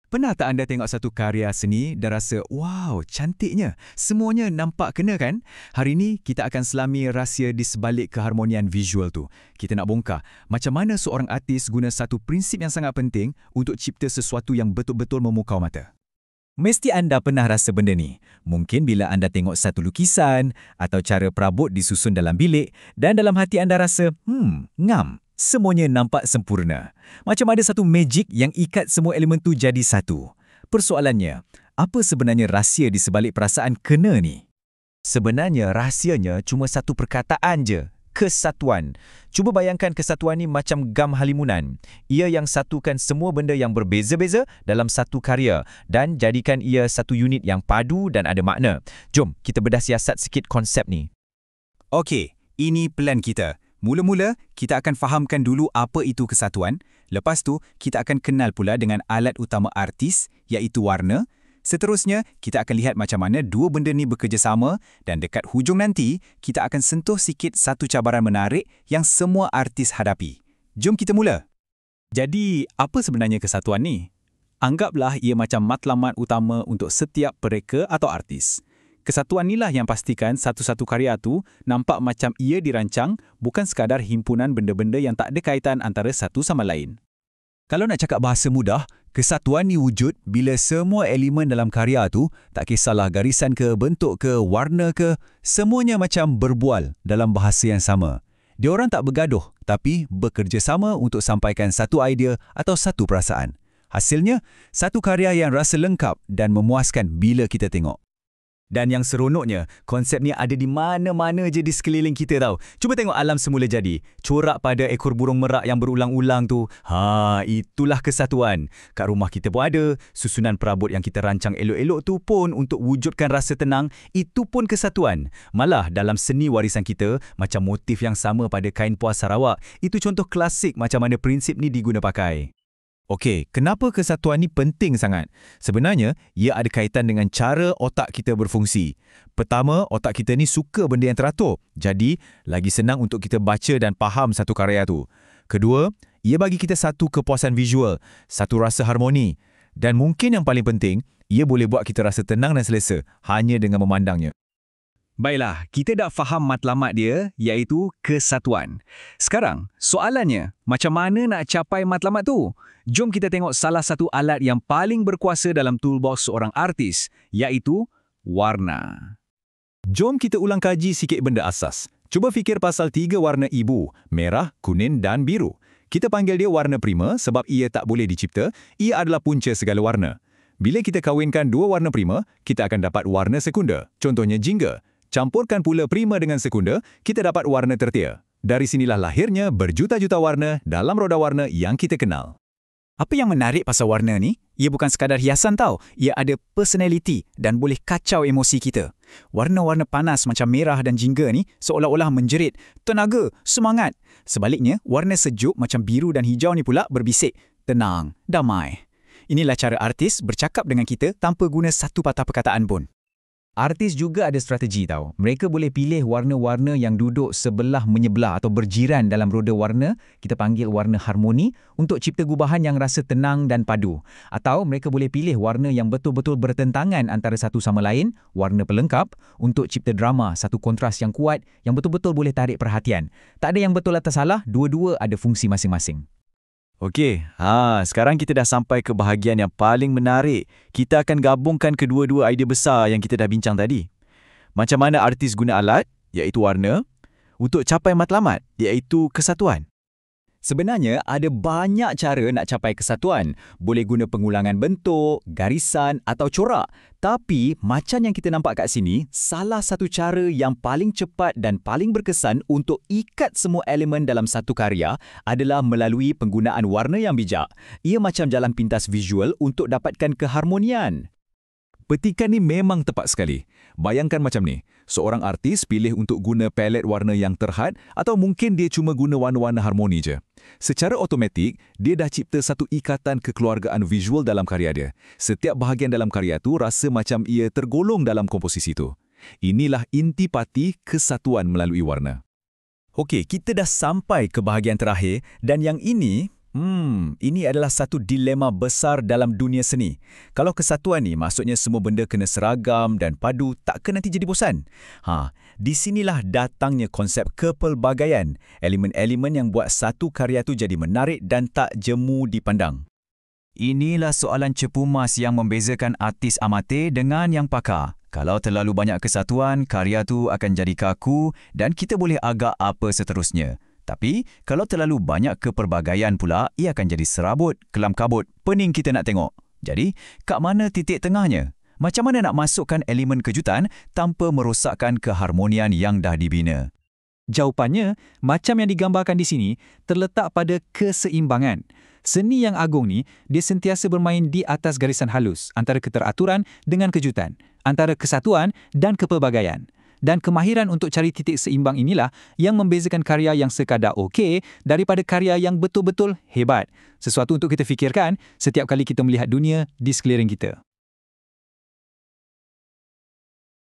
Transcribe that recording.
Pernah tak anda tengok satu karya seni dan rasa, wow, cantiknya. Semuanya nampak kena kan? Hari ini kita akan selami rahsia di sebalik keharmonian visual tu. Kita nak bongkar macam mana seorang artis guna satu prinsip yang sangat penting untuk cipta sesuatu yang betul-betul memukau mata. Mesti anda pernah rasa benda ni. Mungkin bila anda tengok satu lukisan atau cara perabot disusun dalam bilik dan dalam hati anda rasa, ngam. Semuanya nampak sempurna. Macam ada satu magic yang ikat semua elemen tu jadi satu. Persoalannya, apa sebenarnya rahsia di sebalik perasaan kena ni? Sebenarnya rahsianya cuma satu perkataan je. Kesatuan. Cuba bayangkan kesatuan ni macam gam halimunan. Ia yang satukan semua benda yang berbeza-beza dalam satu karya dan jadikan ia satu unit yang padu dan ada makna. Jom kita bedah siasat sikit konsep ni. Okey, ini plan kita. Mula-mula, kita akan fahamkan dulu apa itu kesatuan. Lepas tu, kita akan kenal pula dengan alat utama artis, iaitu warna. Seterusnya, kita akan lihat macam mana dua benda ni bekerjasama dan dekat hujung nanti, kita akan sentuh sikit satu cabaran menarik yang semua artis hadapi. Jom kita mula. Jadi, apa sebenarnya kesatuan ni? Anggaplah ia macam matlamat utama untuk setiap pereka atau artis. Kesatuan inilah yang pastikan satu-satu karya tu nampak macam ia dirancang bukan sekadar himpunan benda-benda yang tak ada kaitan antara satu sama lain. Kalau nak cakap bahasa mudah, kesatuan ni wujud bila semua elemen dalam karya tu, tak kisahlah garisan ke, bentuk ke, warna ke, semuanya macam berbual dalam bahasa yang sama. Diorang tak bergaduh, tapi bekerjasama untuk sampaikan satu idea atau satu perasaan. Hasilnya, satu karya yang rasa lengkap dan memuaskan bila kita tengok. Dan yang seronoknya, konsep ni ada di mana-mana je di sekeliling kita tau. Cuba tengok alam semula jadi. Corak pada ekor burung merak yang berulang-ulang tu. Itulah kesatuan. Kat rumah kita pun ada. Susunan perabot yang kita rancang elok-elok tu pun untuk wujudkan rasa tenang. Itu pun kesatuan. Malah dalam seni warisan kita, macam motif yang sama pada kain puas Sarawak. Itu contoh klasik macam mana prinsip ni diguna pakai. Okey, kenapa kesatuan ni penting sangat? Sebenarnya, ia ada kaitan dengan cara otak kita berfungsi. Pertama, otak kita ni suka benda yang teratur. Jadi, lagi senang untuk kita baca dan faham satu karya tu. Kedua, ia bagi kita satu kepuasan visual, satu rasa harmoni. Dan mungkin yang paling penting, ia boleh buat kita rasa tenang dan selesa hanya dengan memandangnya. Baiklah, kita dah faham matlamat dia, iaitu kesatuan. Sekarang, soalannya, macam mana nak capai matlamat tu? Jom kita tengok salah satu alat yang paling berkuasa dalam toolbox seorang artis, iaitu warna. Jom kita ulang kaji sikit benda asas. Cuba fikir pasal 3 warna ibu, merah, kuning dan biru. Kita panggil dia warna prima sebab ia tak boleh dicipta, ia adalah punca segala warna. Bila kita kawinkan 2 warna prima, kita akan dapat warna sekunda, contohnya jingga. Campurkan pula prima dengan sekunda, kita dapat warna tertia. Dari sinilah lahirnya berjuta-juta warna dalam roda warna yang kita kenal. Apa yang menarik pasal warna ni? Ia bukan sekadar hiasan tau. Ia ada personality dan boleh kacau emosi kita. Warna-warna panas macam merah dan jingga ni seolah-olah menjerit, tenaga, semangat. Sebaliknya, warna sejuk macam biru dan hijau ni pula berbisik, tenang, damai. Inilah cara artis bercakap dengan kita tanpa guna satu patah perkataan pun. Artis juga ada strategi tau. Mereka boleh pilih warna-warna yang duduk sebelah menyebelah atau berjiran dalam roda warna, kita panggil warna harmoni, untuk cipta gubahan yang rasa tenang dan padu. Atau mereka boleh pilih warna yang betul-betul bertentangan antara satu sama lain, warna pelengkap, untuk cipta drama, satu kontras yang kuat yang betul-betul boleh tarik perhatian. Tak ada yang betul atau salah, dua-dua ada fungsi masing-masing. Okey, sekarang kita dah sampai ke bahagian yang paling menarik. Kita akan gabungkan kedua-dua idea besar yang kita dah bincang tadi. Macam mana artis guna alat, iaitu warna, untuk capai matlamat, iaitu kesatuan. Sebenarnya, ada banyak cara nak capai kesatuan. Boleh guna pengulangan bentuk, garisan atau corak. Tapi, macam yang kita nampak kat sini, salah satu cara yang paling cepat dan paling berkesan untuk ikat semua elemen dalam satu karya adalah melalui penggunaan warna yang bijak. Ia macam jalan pintas visual untuk dapatkan keharmonian. Petikan ni memang tepat sekali. Bayangkan macam ni, seorang artis pilih untuk guna palet warna yang terhad atau mungkin dia cuma guna warna-warna harmoni je. Secara automatik, dia dah cipta satu ikatan kekeluargaan visual dalam karya dia. Setiap bahagian dalam karya tu rasa macam ia tergolong dalam komposisi tu. Inilah intipati kesatuan melalui warna. Okey, kita dah sampai ke bahagian terakhir dan yang ini Ini adalah satu dilema besar dalam dunia seni. Kalau kesatuan ni maksudnya semua benda kena seragam dan padu, tak ke nanti jadi bosan? Di sinilah datangnya konsep kepelbagaian, elemen-elemen yang buat satu karya tu jadi menarik dan tak jemu dipandang. Inilah soalan cepu mas yang membezakan artis amatir dengan yang pakar. Kalau terlalu banyak kesatuan, karya tu akan jadi kaku dan kita boleh agak apa seterusnya. Tapi, kalau terlalu banyak kepelbagaian pula, ia akan jadi serabut, kelam kabut, pening kita nak tengok. Jadi, kat mana titik tengahnya? Macam mana nak masukkan elemen kejutan tanpa merosakkan keharmonian yang dah dibina? Jawapannya, macam yang digambarkan di sini, terletak pada keseimbangan. Seni yang agung ni, dia sentiasa bermain di atas garisan halus antara keteraturan dengan kejutan, antara kesatuan dan kepelbagaian. Dan kemahiran untuk cari titik seimbang inilah yang membezakan karya yang sekadar okey daripada karya yang betul-betul hebat. Sesuatu untuk kita fikirkan setiap kali kita melihat dunia di sekeliling kita.